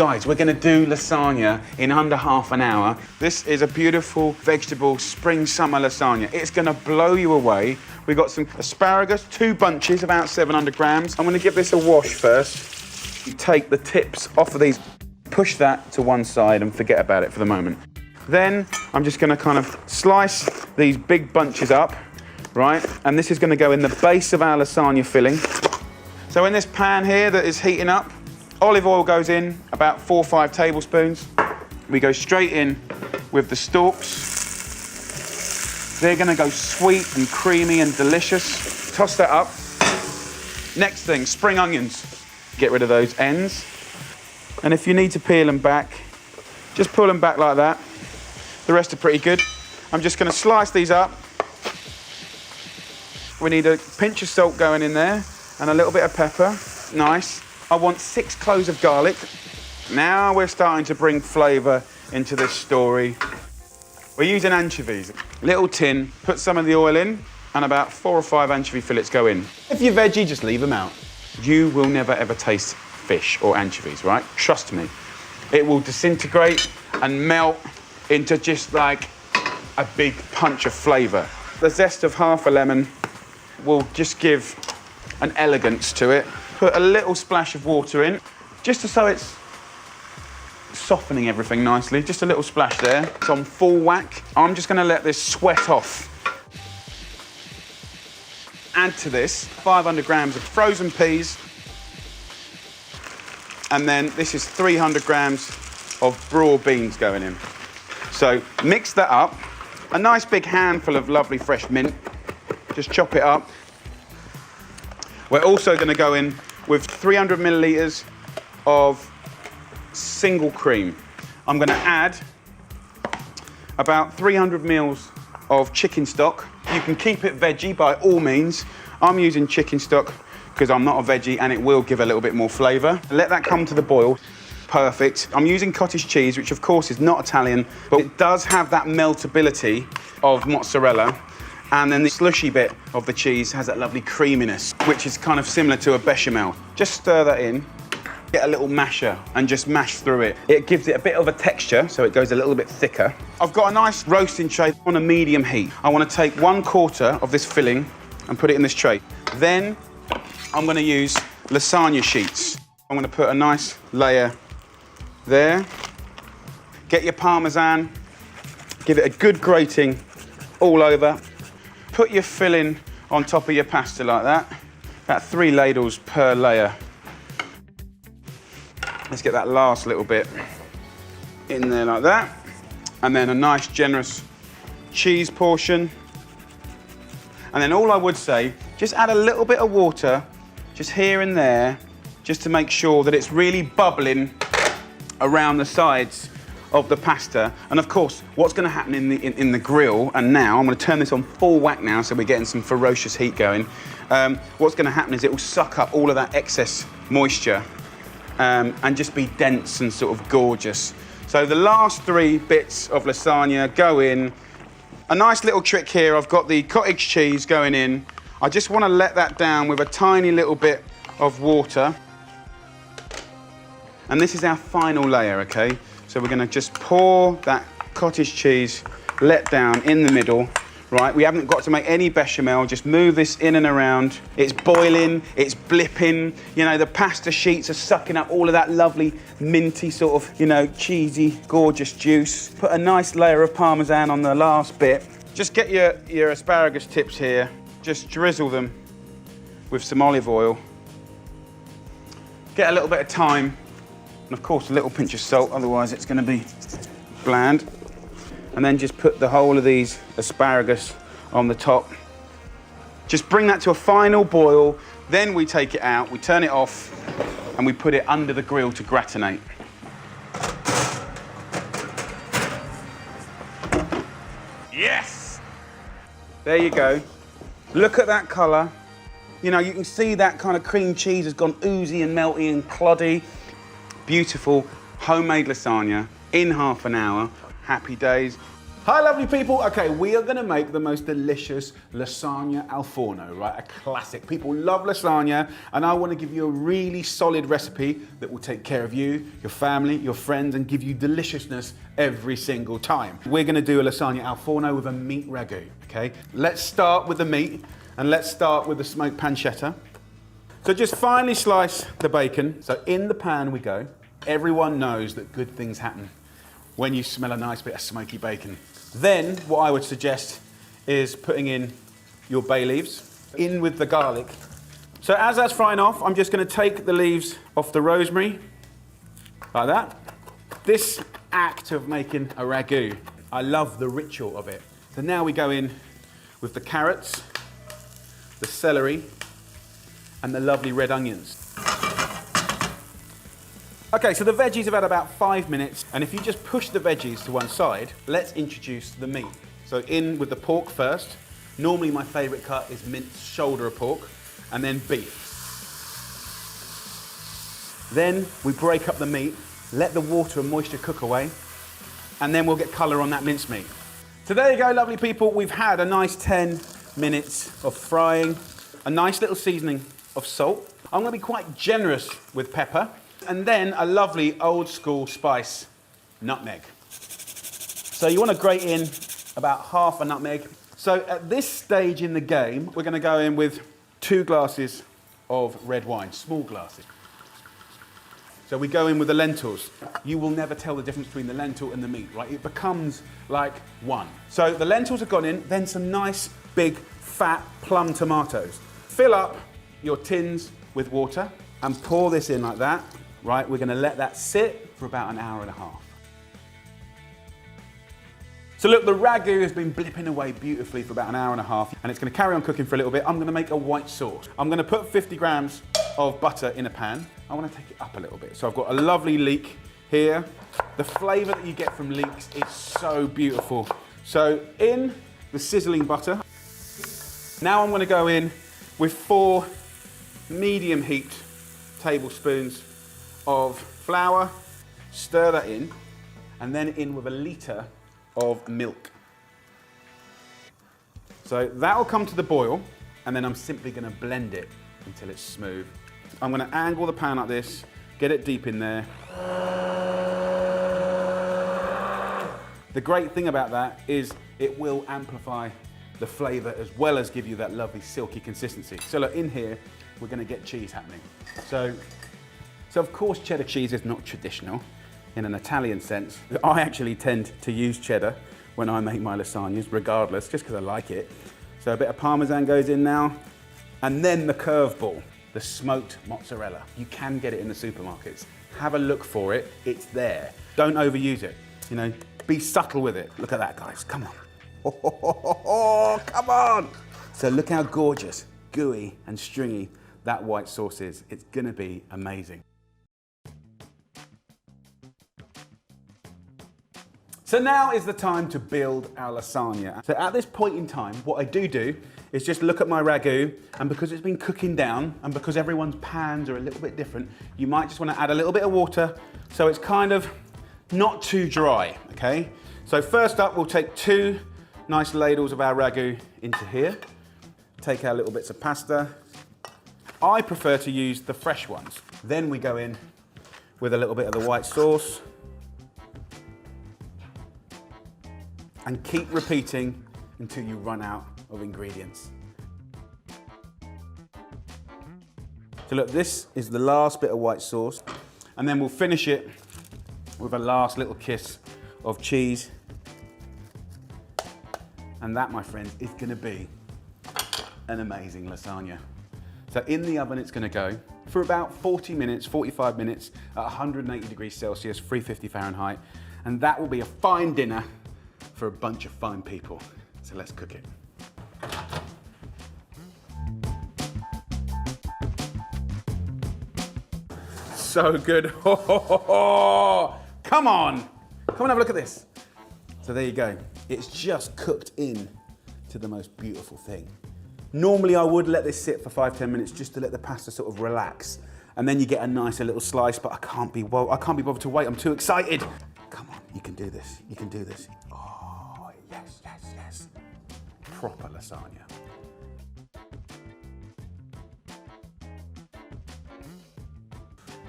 Guys, we're gonna do lasagna in under half an hour. This is a beautiful vegetable spring summer lasagna. It's gonna blow you away. We've got some asparagus, 2 bunches, about 700 grams. I'm gonna give this a wash first. You take the tips off of these, push that to one side and forget about it for the moment. Then I'm just gonna kind of slice these big bunches up, right? And this is gonna go in the base of our lasagna filling. So in this pan here that is heating up, olive oil goes in, about 4 or 5 tablespoons. We go straight in with the stalks. They're gonna go sweet and creamy and delicious. Toss that up. Next thing, spring onions. Get rid of those ends. And if you need to peel them back, just pull them back like that. The rest are pretty good. I'm just gonna slice these up. We need a pinch of salt going in there and a little bit of pepper. Nice. I want 6 cloves of garlic. Now we're starting to bring flavour into this story. We're using anchovies. Little tin, put some of the oil in, and about 4 or 5 anchovy fillets go in. If you're veggie, just leave them out. You will never ever taste fish or anchovies, right? Trust me. It will disintegrate and melt into just like a big punch of flavour. The zest of half a lemon will just give an elegance to it. Put a little splash of water in, just so it's softening everything nicely. Just a little splash there. It's on full whack. I'm just gonna let this sweat off. Add to this 500 grams of frozen peas. And then this is 300 grams of broad beans going in. So mix that up. A nice big handful of lovely fresh mint. Just chop it up. We're also gonna go in with 300 millilitres of single cream. I'm gonna add about 300 mils of chicken stock. You can keep it veggie by all means. I'm using chicken stock because I'm not a veggie and it will give a little bit more flavour. Let that come to the boil. Perfect. I'm using cottage cheese, which of course is not Italian, but it does have that meltability of mozzarella. And then the slushy bit of the cheese has that lovely creaminess, which is kind of similar to a bechamel. Just stir that in. Get a little masher and just mash through it. It gives it a bit of a texture, so it goes a little bit thicker. I've got a nice roasting tray on a medium heat. I want to take 1/4 of this filling and put it in this tray. Then I'm going to use lasagna sheets. I'm going to put a nice layer there. Get your Parmesan. Give it a good grating all over. Put your filling on top of your pasta like that. About 3 ladles per layer. Let's get that last little bit in there like that. And then a nice generous cheese portion. And then all I would say, just add a little bit of water, just here and there, just to make sure that it's really bubbling around the sides of the pasta. And of course, what's gonna happen in the grill, and now, I'm gonna turn this on full whack now so we're getting some ferocious heat going. What's gonna happen is it will suck up all of that excess moisture and just be dense and sort of gorgeous. So the last 3 bits of lasagna go in. A nice little trick here, I've got the cottage cheese going in. I just wanna let that down with a tiny little bit of water. And this is our final layer, okay? So we're gonna just pour that cottage cheese let down in the middle, right? We haven't got to make any bechamel, just move this in and around. It's boiling, it's blipping, you know, the pasta sheets are sucking up all of that lovely minty sort of, you know, cheesy, gorgeous juice. Put a nice layer of Parmesan on the last bit. Just get your asparagus tips here, just drizzle them with some olive oil. Get a little bit of thyme. And of course, a little pinch of salt, otherwise it's gonna be bland. And then just put the whole of these asparagus on the top. Just bring that to a final boil, then we take it out, we turn it off, and we put it under the grill to gratinate. Yes! There you go. Look at that colour. You know, you can see that kind of cream cheese has gone oozy and melty and cloddy. Beautiful homemade lasagna in half an hour. Happy days. Hi, lovely people. Okay, we are gonna make the most delicious lasagna al forno, right? A classic. People love lasagna, and I wanna give you a really solid recipe that will take care of you, your family, your friends, and give you deliciousness every single time. We're gonna do a lasagna al forno with a meat ragu, okay? Let's start with the meat, and let's start with the smoked pancetta. So just finely slice the bacon. So in the pan we go. Everyone knows that good things happen when you smell a nice bit of smoky bacon. Then what I would suggest is putting in your bay leaves, in with the garlic. So as that's frying off, I'm just going to take the leaves off the rosemary, like that. This act of making a ragu, I love the ritual of it. So now we go in with the carrots, the celery, and the lovely red onions. Okay, so the veggies have had about 5 minutes, and if you just push the veggies to one side, let's introduce the meat. So in with the pork first. Normally my favourite cut is minced shoulder of pork, and then beef. Then we break up the meat, let the water and moisture cook away, and then we'll get colour on that minced meat. So there you go, lovely people. We've had a nice 10 minutes of frying, a nice little seasoning of salt. I'm going to be quite generous with pepper. And then a lovely old school spice, nutmeg. So you want to grate in about half a nutmeg. So at this stage in the game, we're going to go in with 2 glasses of red wine, small glasses. So we go in with the lentils. You will never tell the difference between the lentil and the meat, right? It becomes like one. So the lentils have gone in, then some nice big fat plum tomatoes. Fill up your tins with water and pour this in like that. Right, we're going to let that sit for about an hour and a half. So look, the ragu has been blipping away beautifully for about an hour and a half, and it's going to carry on cooking for a little bit. I'm going to make a white sauce. I'm going to put 50 grams of butter in a pan. I want to take it up a little bit. So I've got a lovely leek here. The flavour that you get from leeks is so beautiful. So in the sizzling butter. Now I'm going to go in with 4 medium heat tablespoons of flour, stir that in, and then in with a litre of milk. So that'll come to the boil, and then I'm simply going to blend it until it's smooth. I'm going to angle the pan like this, get it deep in there. The great thing about that is it will amplify the flavour as well as give you that lovely silky consistency. So look, in here, we're going to get cheese happening. So of course cheddar cheese is not traditional in an Italian sense. I actually tend to use cheddar when I make my lasagnas, regardless, just because I like it. So a bit of Parmesan goes in now, and then the curveball, the smoked mozzarella. You can get it in the supermarkets. Have a look for it, it's there. Don't overuse it, you know, be subtle with it. Look at that, guys, come on. Oh, come on. So look how gorgeous, gooey and stringy that white sauce is. It's gonna be amazing. So now is the time to build our lasagna. So at this point in time, what I do is just look at my ragu, and because it's been cooking down, and because everyone's pans are a little bit different, you might just want to add a little bit of water so it's kind of not too dry, okay? So first up, we'll take 2 nice ladles of our ragu into here. Take our little bits of pasta. I prefer to use the fresh ones. Then we go in with a little bit of the white sauce. And keep repeating until you run out of ingredients. So look, this is the last bit of white sauce, and then we'll finish it with a last little kiss of cheese. And that, my friends, is gonna be an amazing lasagna. So in the oven it's gonna go for about 40 minutes, 45 minutes at 180 degrees Celsius, 350 Fahrenheit, and that will be a fine dinner for a bunch of fine people. So let's cook it. So good. Come on, have a look at this. So there you go. It's just cooked in to the most beautiful thing. Normally I would let this sit for 5-10 minutes just to let the pasta sort of relax, and then you get a nicer little slice, but I can't be bothered to wait, I'm too excited. Come on, you can do this, you can do this. Oh Yes, yes, yes. Proper lasagna.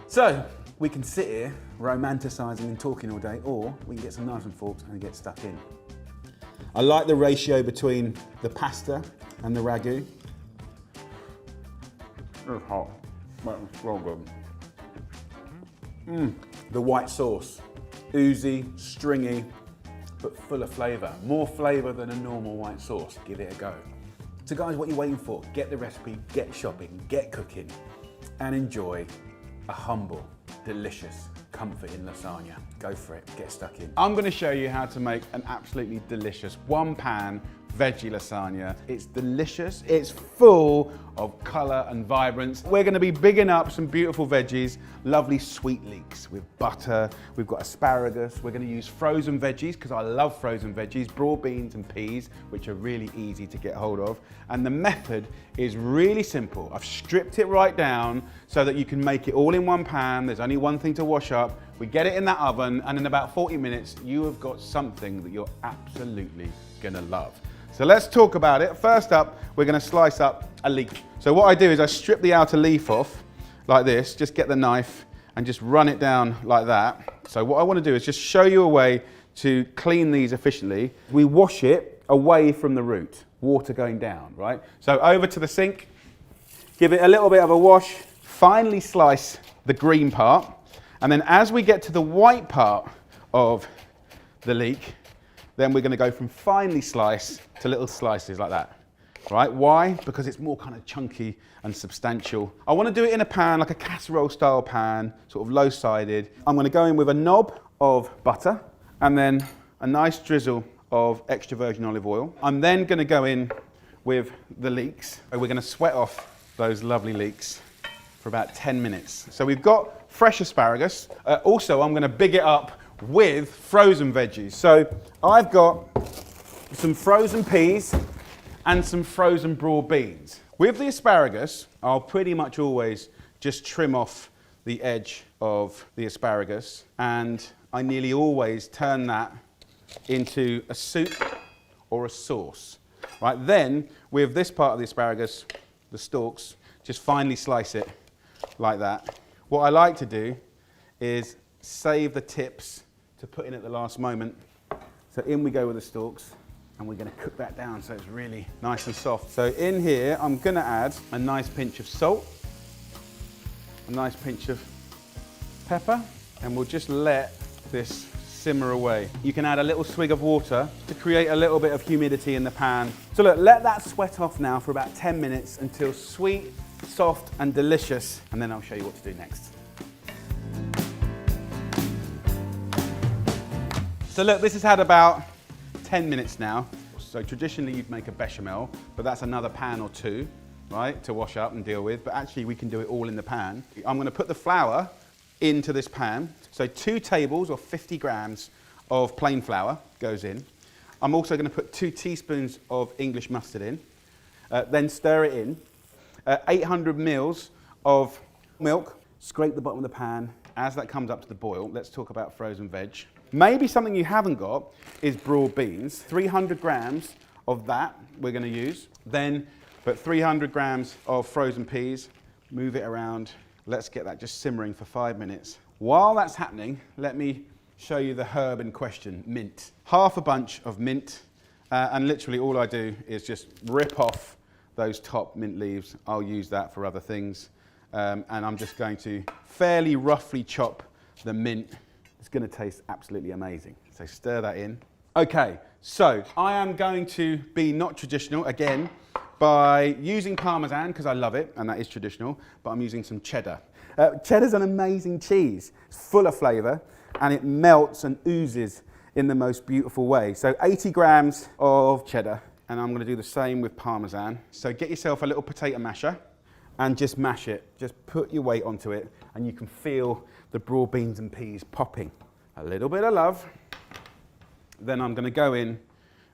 So, we can sit here romanticising and talking all day, or we can get some knives and forks and get stuck in. I like the ratio between the pasta and the ragu. It's hot, but it's so good. The white sauce, oozy, stringy, but full of flavour. More flavour than a normal white sauce. Give it a go. So guys, what are you waiting for? Get the recipe, get shopping, get cooking, and enjoy a humble, delicious, comforting lasagna. Go for it, get stuck in. I'm gonna show you how to make an absolutely delicious one-pan veggie lasagna. It's delicious, it's full of colour and vibrance. We're gonna be bigging up some beautiful veggies, lovely sweet leeks with butter. We've got asparagus. We're gonna use frozen veggies, because I love frozen veggies, broad beans and peas, which are really easy to get hold of. And the method is really simple. I've stripped it right down so that you can make it all in one pan. There's only one thing to wash up. We get it in that oven, and in about 40 minutes, you have got something that you're absolutely gonna love. So let's talk about it. First up, we're gonna slice up a leek. So what I do is I strip the outer leaf off like this, just get the knife and just run it down like that. So what I wanna do is just show you a way to clean these efficiently. We wash it away from the root, water going down, right? So over to the sink, give it a little bit of a wash, finely slice the green part, and then as we get to the white part of the leek, then we're gonna go from finely sliced to little slices like that, right? Why? Because it's more kind of chunky and substantial. I wanna do it in a pan, like a casserole style pan, sort of low-sided. I'm gonna go in with a knob of butter and then a nice drizzle of extra virgin olive oil. I'm then gonna go in with the leeks. We're gonna sweat off those lovely leeks for about 10 minutes. So we've got fresh asparagus. Also, I'm gonna big it up with frozen veggies. So I've got some frozen peas and some frozen broad beans. With the asparagus, I'll pretty much always just trim off the edge of the asparagus, and I nearly always turn that into a soup or a sauce. Right, then with this part of the asparagus, the stalks, just finely slice it like that. What I like to do is save the tips to put in at the last moment. So in we go with the stalks, and we're gonna cook that down so it's really nice and soft. So in here, I'm gonna add a nice pinch of salt, a nice pinch of pepper, and we'll just let this simmer away. You can add a little swig of water to create a little bit of humidity in the pan. So look, let that sweat off now for about 10 minutes until sweet, soft, and delicious, and then I'll show you what to do next. So look, this has had about 10 minutes now. So traditionally you'd make a bechamel, but that's another pan or two, right, to wash up and deal with. But actually we can do it all in the pan. I'm gonna put the flour into this pan. So 2 tables or 50 grams of plain flour goes in. I'm also gonna put 2 teaspoons of English mustard in, then stir it in. 800 mils of milk, scrape the bottom of the pan. As that comes up to the boil, let's talk about frozen veg. Maybe something you haven't got is broad beans. 300 grams of that we're gonna use. Then put 300 grams of frozen peas, move it around. Let's get that just simmering for 5 minutes. While that's happening, let me show you the herb in question, mint. Half a bunch of mint, and literally all I do is just rip off those top mint leaves. I'll use that for other things. And I'm just going to fairly roughly chop the mint. It's going to taste absolutely amazing. So stir that in. Okay, so I am going to be not traditional again by using Parmesan, because I love it, and that is traditional, but I'm using some cheddar. Cheddar's an amazing cheese. It's full of flavour, and it melts and oozes in the most beautiful way. So 80 grams of cheddar, and I'm going to do the same with Parmesan. So get yourself a little potato masher and just mash it. Just put your weight onto it, and you can feel the broad beans and peas popping. A little bit of love. Then I'm going to go in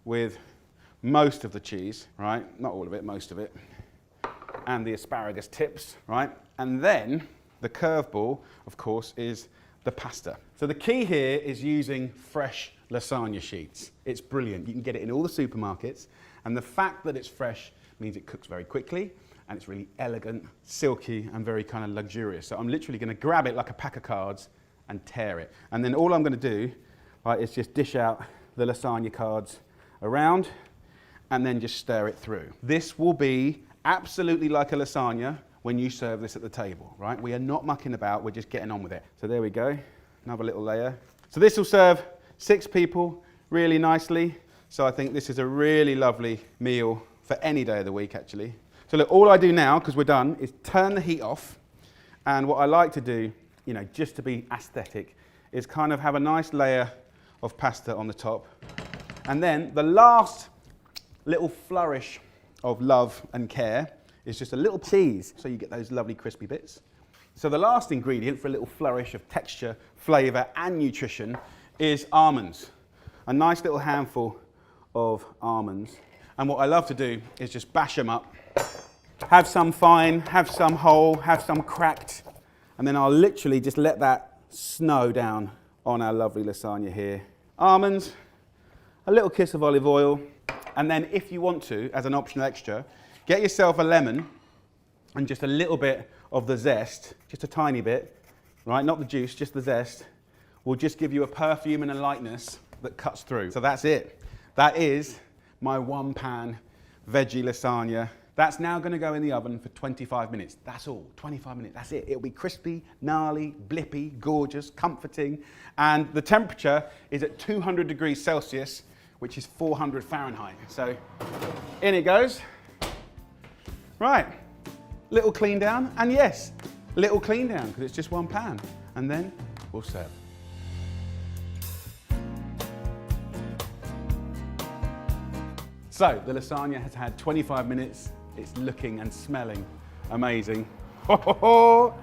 with most of the cheese, right? Not all of it, most of it. And the asparagus tips, right? And then the curveball, of course, is the pasta. So the key here is using fresh lasagna sheets. It's brilliant. You can get it in all the supermarkets, and the fact that it's fresh means it cooks very quickly, and it's really elegant, silky, and very kind of luxurious. So I'm literally going to grab it like a pack of cards and tear it. And then all I'm going to do, right, is just dish out the lasagna cards around and then just stir it through. This will be absolutely like a lasagna when you serve this at the table, right? We are not mucking about, we're just getting on with it. So there we go, another little layer. So this will serve 6 people really nicely. So I think this is a really lovely meal for any day of the week, actually. So look, all I do now, because we're done, is turn the heat off. And what I like to do, you know, just to be aesthetic, is kind of have a nice layer of pasta on the top. And then the last little flourish of love and care is just a little cheese, so you get those lovely crispy bits. So the last ingredient for a little flourish of texture, flavour and nutrition is almonds. A nice little handful of almonds. And what I love to do is just bash them up. Have some fine, have some whole, have some cracked, and then I'll literally just let that snow down on our lovely lasagna here. Almonds, a little kiss of olive oil, and then if you want to, as an optional extra, get yourself a lemon and just a little bit of the zest, just a tiny bit, right? Not the juice, just the zest, will just give you a perfume and a lightness that cuts through. So that's it. That is my 1-pan veggie lasagna. That's now going to go in the oven for 25 minutes. That's all, 25 minutes, that's it. It'll be crispy, gnarly, blippy, gorgeous, comforting. And the temperature is at 200 degrees Celsius, which is 400 Fahrenheit. So in it goes. Right, little clean down. And yes, little clean down, because it's just 1 pan. And then we'll serve. So the lasagna has had 25 minutes. It's looking and smelling amazing. Ho, ho, ho.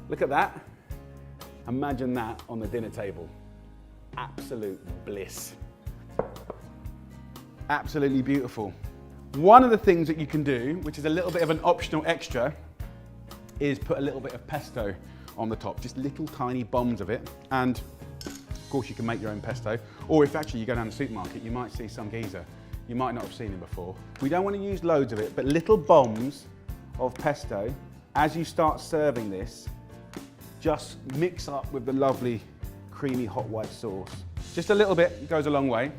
Look at that. Imagine that on the dinner table. Absolute bliss. Absolutely beautiful. One of the things that you can do, which is a little bit of an optional extra, is put a little bit of pesto on the top, just little tiny bombs of it. And of course you can make your own pesto, or if actually you go down the supermarket, you might see some geezer. You might not have seen him before. We don't want to use loads of it, but little bombs of pesto. As you start serving this, just mix up with the lovely creamy hot white sauce. Just a little bit goes a long way.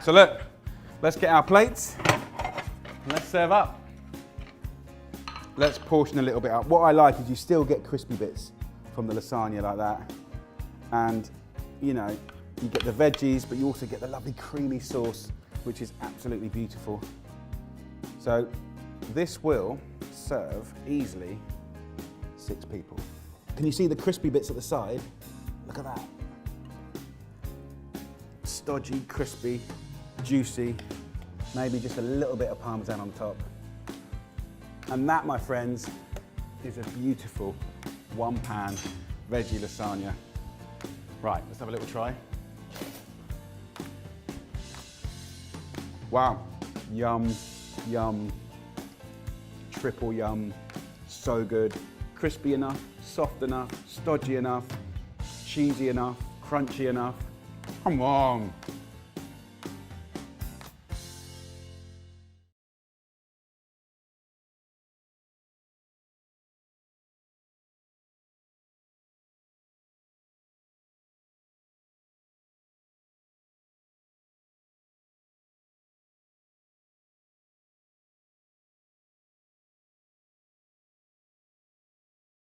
So look, let's get our plates and let's serve up. Let's portion a little bit up. What I like is you still get crispy bits from the lasagna like that. And you know, you get the veggies, but you also get the lovely creamy sauce, which is absolutely beautiful. So this will serve easily 6 people. Can you see the crispy bits at the side? Look at that. Stodgy, crispy, juicy, maybe just a little bit of parmesan on top. And that, my friends, is a beautiful 1-pan veggie lasagna. Right, let's have a little try. Wow, yum, yum, triple yum, so good. Crispy enough, soft enough, stodgy enough, cheesy enough, crunchy enough. Come on.